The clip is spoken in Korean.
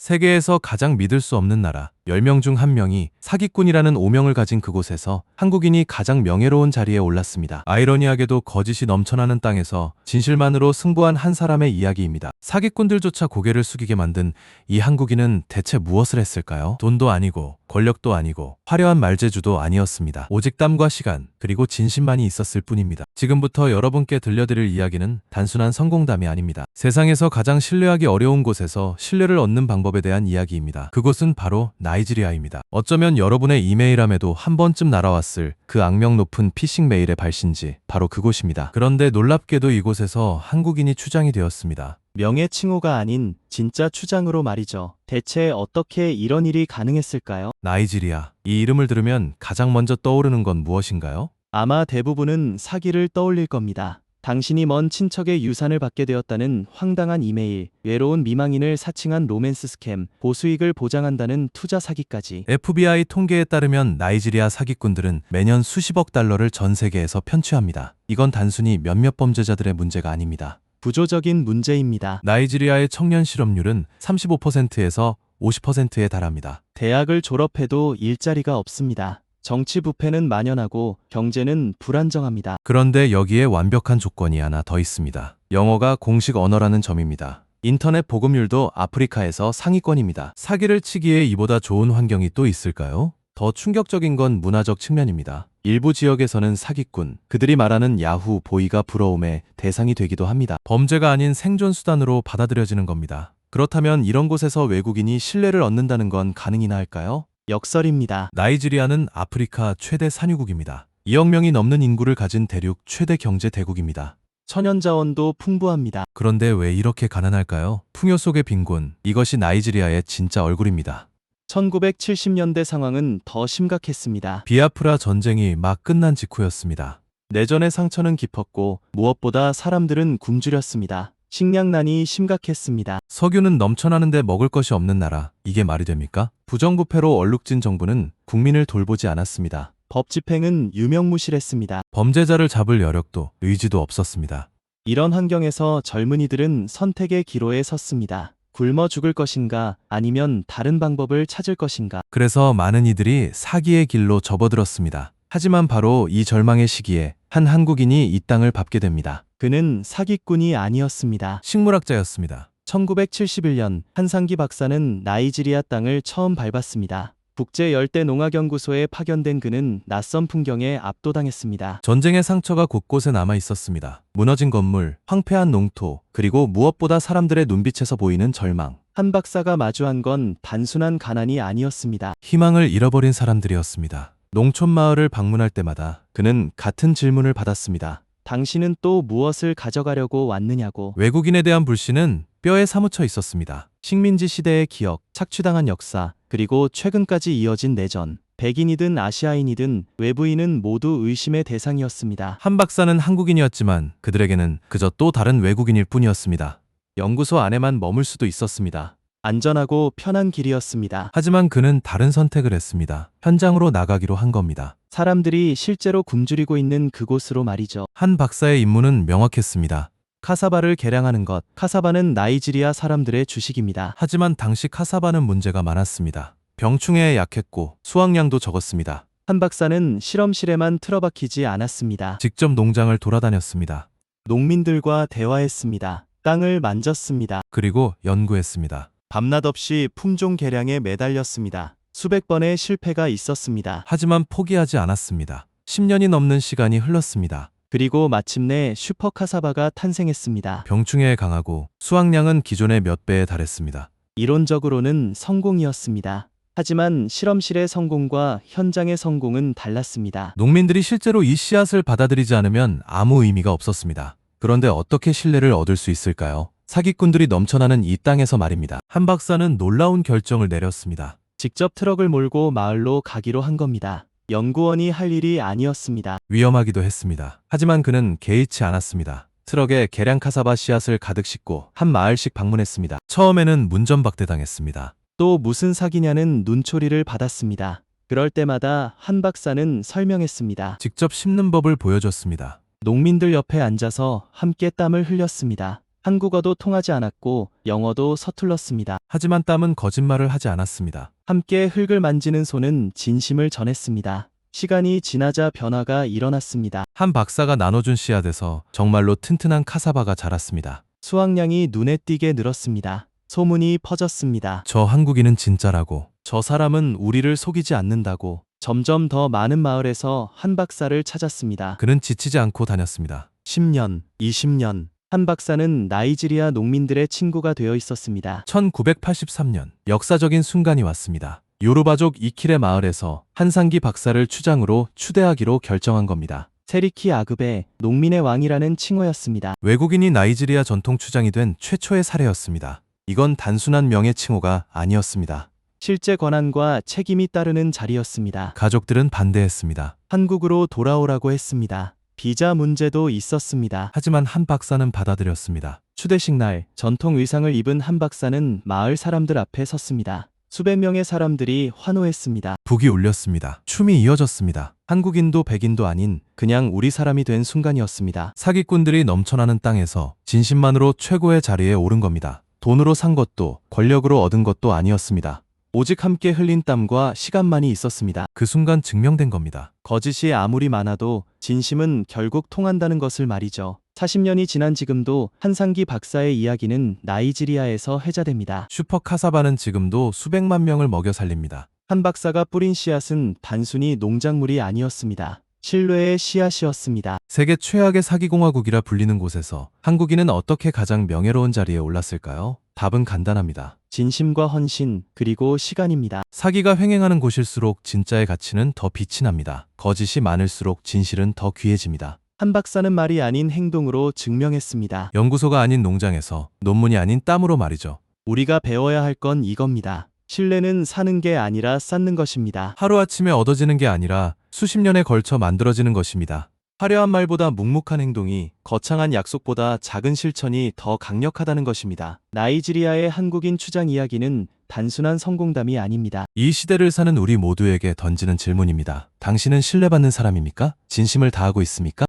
세계에서 가장 믿을 수 없는 나라 10명 중 1명이 사기꾼이라는 오명을 가진 그곳에서 한국인이 가장 명예로운 자리에 올랐습니다. 아이러니하게도 거짓이 넘쳐나는 땅에서 진실만으로 승부한 한 사람의 이야기입니다. 사기꾼들조차 고개를 숙이게 만든 이 한국인은 대체 무엇을 했을까요? 돈도 아니고 권력도 아니고 화려한 말재주도 아니었습니다. 오직 땀과 시간 그리고 진심만이 있었을 뿐입니다. 지금부터 여러분께 들려드릴 이야기는 단순한 성공담이 아닙니다. 세상에서 가장 신뢰하기 어려운 곳에서 신뢰를 얻는 방법에 대한 이야기입니다. 그곳은 바로 나이지리아입니다. 어쩌면 여러분의 이메일함에도 한 번쯤 날아왔을 그 악명 높은 피싱 메일의 발신지 바로 그곳입니다. 그런데 놀랍게도 이곳에서 한국인이 추장이 되었습니다. 명예칭호가 아닌 진짜 추장으로 말이죠. 대체 어떻게 이런 일이 가능했을까요? 나이지리아. 이 이름을 들으면 가장 먼저 떠오르는 건 무엇인가요? 아마 대부분은 사기를 떠올릴 겁니다. 당신이 먼 친척의 유산을 받게 되었다는 황당한 이메일, 외로운 미망인을 사칭한 로맨스 스캠, 보수익을 보장한다는 투자 사기까지. FBI 통계에 따르면 나이지리아 사기꾼들은 매년 수십억 달러를 전 세계에서 편취합니다. 이건 단순히 몇몇 범죄자들의 문제가 아닙니다. 구조적인 문제입니다. 나이지리아의 청년 실업률은 35%에서 50%에 달합니다. 대학을 졸업해도 일자리가 없습니다. 정치 부패는 만연하고 경제는 불안정합니다. 그런데 여기에 완벽한 조건이 하나 더 있습니다. 영어가 공식 언어라는 점입니다. 인터넷 보급률도 아프리카에서 상위권입니다. 사기를 치기에 이보다 좋은 환경이 또 있을까요? 더 충격적인 건 문화적 측면입니다. 일부 지역에서는 사기꾼, 그들이 말하는 야후, 보이가 부러움의 대상이 되기도 합니다. 범죄가 아닌 생존 수단으로 받아들여지는 겁니다. 그렇다면 이런 곳에서 외국인이 신뢰를 얻는다는 건 가능이나 할까요? 역설입니다. 나이지리아는 아프리카 최대 산유국입니다. 2억 명이 넘는 인구를 가진 대륙 최대 경제 대국입니다. 천연자원도 풍부합니다. 그런데 왜 이렇게 가난할까요? 풍요 속의 빈곤, 이것이 나이지리아의 진짜 얼굴입니다. 1970년대 상황은 더 심각했습니다. 비아프라 전쟁이 막 끝난 직후였습니다. 내전의 상처는 깊었고 무엇보다 사람들은 굶주렸습니다. 식량난이 심각했습니다. 석유는 넘쳐나는데 먹을 것이 없는 나라, 이게 말이 됩니까? 부정부패로 얼룩진 정부는 국민을 돌보지 않았습니다. 법 집행은 유명무실했습니다. 범죄자를 잡을 여력도 의지도 없었습니다. 이런 환경에서 젊은이들은 선택의 기로에 섰습니다. 굶어 죽을 것인가 아니면 다른 방법을 찾을 것인가. 그래서 많은 이들이 사기의 길로 접어들었습니다. 하지만 바로 이 절망의 시기에 한 한국인이 이 땅을 밟게 됩니다. 그는 사기꾼이 아니었습니다. 식물학자였습니다. 1971년 한상기 박사는 나이지리아 땅을 처음 밟았습니다. 국제 열대 농학연구소에 파견된 그는 낯선 풍경에 압도당했습니다. 전쟁의 상처가 곳곳에 남아 있었습니다. 무너진 건물, 황폐한 농토, 그리고 무엇보다 사람들의 눈빛에서 보이는 절망. 한 박사가 마주한 건 단순한 가난이 아니었습니다. 희망을 잃어버린 사람들이었습니다. 농촌 마을을 방문할 때마다 그는 같은 질문을 받았습니다. 당신은 또 무엇을 가져가려고 왔느냐고. 외국인에 대한 불신은 뼈에 사무쳐 있었습니다. 식민지 시대의 기억, 착취당한 역사, 그리고 최근까지 이어진 내전. 백인이든 아시아인이든 외부인은 모두 의심의 대상이었습니다. 한 박사는 한국인이었지만 그들에게는 그저 또 다른 외국인일 뿐이었습니다. 연구소 안에만 머물 수도 있었습니다. 안전하고 편한 길이었습니다. 하지만 그는 다른 선택을 했습니다. 현장으로 나가기로 한 겁니다. 사람들이 실제로 굶주리고 있는 그곳으로 말이죠. 한 박사의 임무는 명확했습니다. 카사바를 개량하는 것. 카사바는 나이지리아 사람들의 주식입니다. 하지만 당시 카사바는 문제가 많았습니다. 병충해에 약했고 수확량도 적었습니다. 한 박사는 실험실에만 틀어박히지 않았습니다. 직접 농장을 돌아다녔습니다. 농민들과 대화했습니다. 땅을 만졌습니다. 그리고 연구했습니다. 밤낮 없이 품종 개량에 매달렸습니다. 수백 번의 실패가 있었습니다. 하지만 포기하지 않았습니다. 10년이 넘는 시간이 흘렀습니다. 그리고 마침내 슈퍼 카사바가 탄생했습니다. 병충해에 강하고 수확량은 기존의 몇 배에 달했습니다. 이론적으로는 성공이었습니다. 하지만 실험실의 성공과 현장의 성공은 달랐습니다. 농민들이 실제로 이 씨앗을 받아들이지 않으면 아무 의미가 없었습니다. 그런데 어떻게 신뢰를 얻을 수 있을까요? 사기꾼들이 넘쳐나는 이 땅에서 말입니다. 한 박사는 놀라운 결정을 내렸습니다. 직접 트럭을 몰고 마을로 가기로 한 겁니다. 연구원이 할 일이 아니었습니다. 위험하기도 했습니다. 하지만 그는 개의치 않았습니다. 트럭에 계량 카사바 씨앗을 가득 싣고 한 마을씩 방문했습니다. 처음에는 문전박대당했습니다. 또 무슨 사기냐는 눈초리를 받았습니다. 그럴 때마다 한 박사는 설명했습니다. 직접 심는 법을 보여줬습니다. 농민들 옆에 앉아서 함께 땀을 흘렸습니다. 한국어도 통하지 않았고 영어도 서툴렀습니다. 하지만 땀은 거짓말을 하지 않았습니다. 함께 흙을 만지는 손은 진심을 전했습니다. 시간이 지나자 변화가 일어났습니다. 한 박사가 나눠준 씨앗에서 정말로 튼튼한 카사바가 자랐습니다. 수확량이 눈에 띄게 늘었습니다. 소문이 퍼졌습니다. 저 한국인은 진짜라고. 저 사람은 우리를 속이지 않는다고. 점점 더 많은 마을에서 한 박사를 찾았습니다. 그는 지치지 않고 다녔습니다. 10년, 20년. 한 박사는 나이지리아 농민들의 친구가 되어 있었습니다. 1983년 역사적인 순간이 왔습니다. 요르바족 이킬의 마을에서 한상기 박사를 추장으로 추대하기로 결정한 겁니다. 세리키 아그베, 농민의 왕이라는 칭호였습니다. 외국인이 나이지리아 전통 추장이 된 최초의 사례였습니다. 이건 단순한 명예 칭호가 아니었습니다. 실제 권한과 책임이 따르는 자리였습니다. 가족들은 반대했습니다. 한국으로 돌아오라고 했습니다. 비자 문제도 있었습니다. 하지만 한 박사는 받아들였습니다. 추대식 날 전통 의상을 입은 한 박사는 마을 사람들 앞에 섰습니다. 수백 명의 사람들이 환호했습니다. 북이 울렸습니다. 춤이 이어졌습니다. 한국인도 백인도 아닌 그냥 우리 사람이 된 순간이었습니다. 사기꾼들이 넘쳐나는 땅에서 진심만으로 최고의 자리에 오른 겁니다. 돈으로 산 것도 권력으로 얻은 것도 아니었습니다. 오직 함께 흘린 땀과 시간만이 있었습니다. 그 순간 증명된 겁니다. 거짓이 아무리 많아도 진심은 결국 통한다는 것을 말이죠. 40년이 지난 지금도 한상기 박사의 이야기는 나이지리아에서 회자됩니다. 슈퍼 카사바는 지금도 수백만 명을 먹여 살립니다. 한 박사가 뿌린 씨앗은 단순히 농작물이 아니었습니다. 신뢰의 씨앗이었습니다. 세계 최악의 사기공화국이라 불리는 곳에서 한국인은 어떻게 가장 명예로운 자리에 올랐을까요? 답은 간단합니다. 진심과 헌신, 그리고 시간입니다. 사기가 횡행하는 곳일수록 진짜의 가치는 더 빛이 납니다. 거짓이 많을수록 진실은 더 귀해집니다. 한 박사는 말이 아닌 행동으로 증명했습니다. 연구소가 아닌 농장에서, 논문이 아닌 땀으로 말이죠. 우리가 배워야 할 건 이겁니다. 신뢰는 사는 게 아니라 쌓는 것입니다. 하루아침에 얻어지는 게 아니라 수십 년에 걸쳐 만들어지는 것입니다. 화려한 말보다 묵묵한 행동이, 거창한 약속보다 작은 실천이 더 강력하다는 것입니다. 나이지리아의 한국인 추장 이야기는 단순한 성공담이 아닙니다. 이 시대를 사는 우리 모두에게 던지는 질문입니다. 당신은 신뢰받는 사람입니까? 진심을 다하고 있습니까?